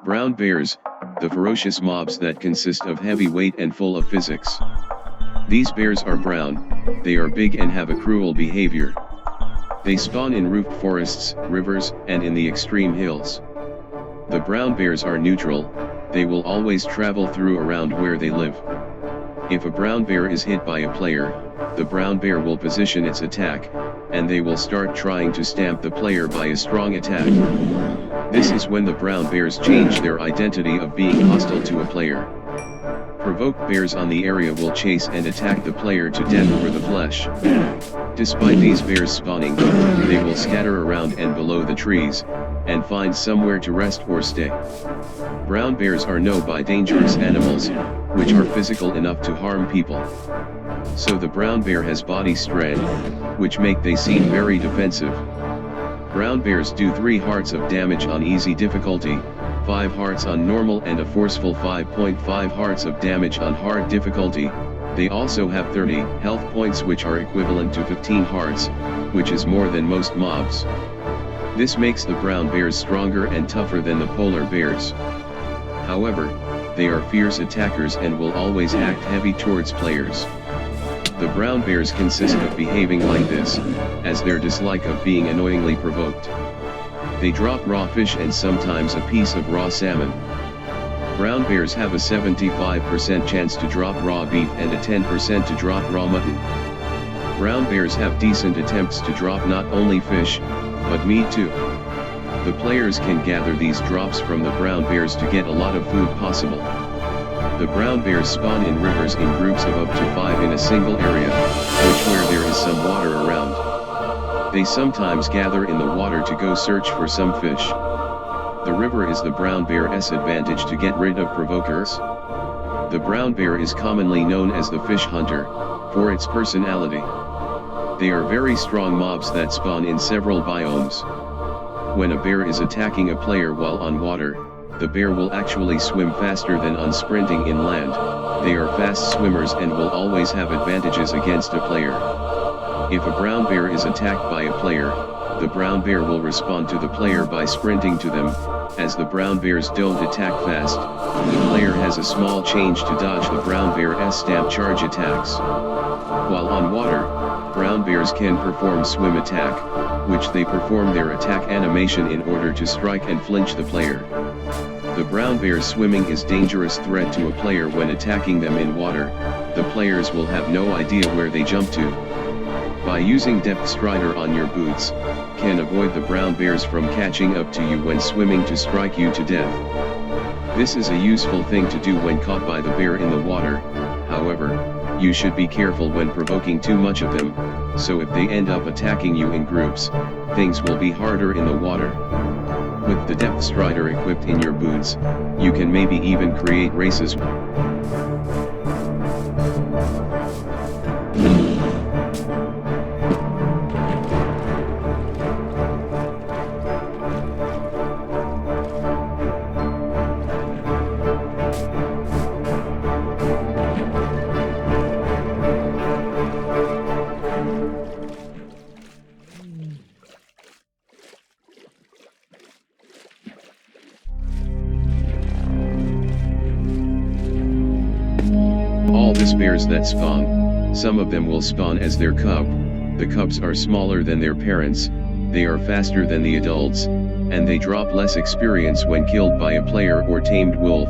Brown bears, the ferocious mobs that consist of heavy weight and full of physics. These bears are brown, they are big and have a cruel behavior. They spawn in roofed forests, rivers, and in the extreme hills. The brown bears are neutral, they will always travel through around where they live. If a brown bear is hit by a player, the brown bear will position its attack, and they will start trying to stamp the player by a strong attack. This is when the brown bears change their identity of being hostile to a player. Provoked bears on the area will chase and attack the player to death for the flesh. Despite these bears spawning, they will scatter around and below the trees, and find somewhere to rest or stay. Brown bears are known by dangerous animals, which are physical enough to harm people. So the brown bear has body strength, which make they seem very defensive. Brown bears do 3 hearts of damage on easy difficulty, 5 hearts on normal and a forceful 5.5 hearts of damage on hard difficulty. They also have 30 health points, which are equivalent to 15 hearts, which is more than most mobs. This makes the brown bears stronger and tougher than the polar bears. However, they are fierce attackers and will always act heavy towards players. The brown bears consist of behaving like this, as their dislike of being annoyingly provoked. They drop raw fish and sometimes a piece of raw salmon. Brown bears have a 75% chance to drop raw beef and a 10% to drop raw mutton. Brown bears have decent attempts to drop not only fish, but meat too. The players can gather these drops from the brown bears to get a lot of food possible. The brown bears spawn in rivers in groups of up to 5 in a single area, which where there is some water around. They sometimes gather in the water to go search for some fish. The river is the brown bear's advantage to get rid of provokers. The brown bear is commonly known as the fish hunter, for its personality. They are very strong mobs that spawn in several biomes. When a bear is attacking a player while on water, the bear will actually swim faster than on sprinting inland. They are fast swimmers and will always have advantages against a player. If a brown bear is attacked by a player, the brown bear will respond to the player by sprinting to them. As the brown bears don't attack fast, the player has a small change to dodge the brown bear's stamp charge attacks. While on water, brown bears can perform swim attack, which they perform their attack animation in order to strike and flinch the player. The brown bear swimming is dangerous threat to a player when attacking them in water. The players will have no idea where they jump to. By using Depth Strider on your boots, can avoid the brown bears from catching up to you when swimming to strike you to death. This is a useful thing to do when caught by the bear in the water. However, you should be careful when provoking too much of them, so if they end up attacking you in groups, things will be harder in the water. With the Depth Strider equipped in your boots, you can maybe even create races. All these bears that spawn, some of them will spawn as their cub. The cubs are smaller than their parents, they are faster than the adults, and they drop less experience when killed by a player or tamed wolf.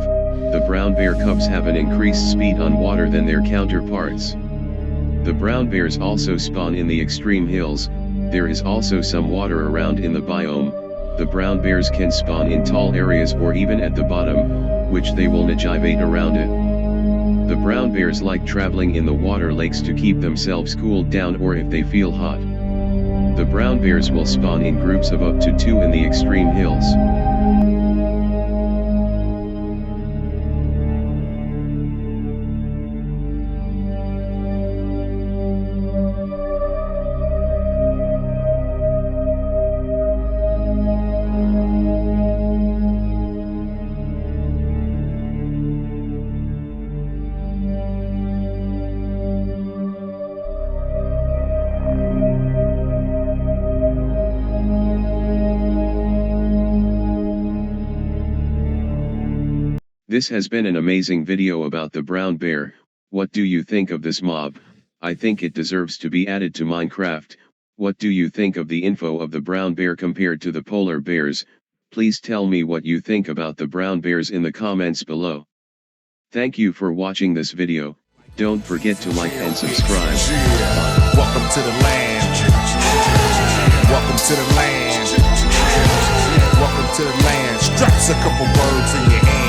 The brown bear cubs have an increased speed on water than their counterparts. The brown bears also spawn in the extreme hills. There is also some water around in the biome. The brown bears can spawn in tall areas or even at the bottom, which they will navigate around it. The brown bears like traveling in the water lakes to keep themselves cooled down or if they feel hot. The brown bears will spawn in groups of up to 2 in the extreme hills. This has been an amazing video about the brown bear. What do you think of this mob? I think it deserves to be added to Minecraft. What do you think of the info of the brown bear compared to the polar bears? Please tell me what you think about the brown bears in the comments below. Thank you for watching this video. Don't forget to like and subscribe. Welcome to the land. Welcome to the land. Welcome to the land. Straps a couple words in your hand.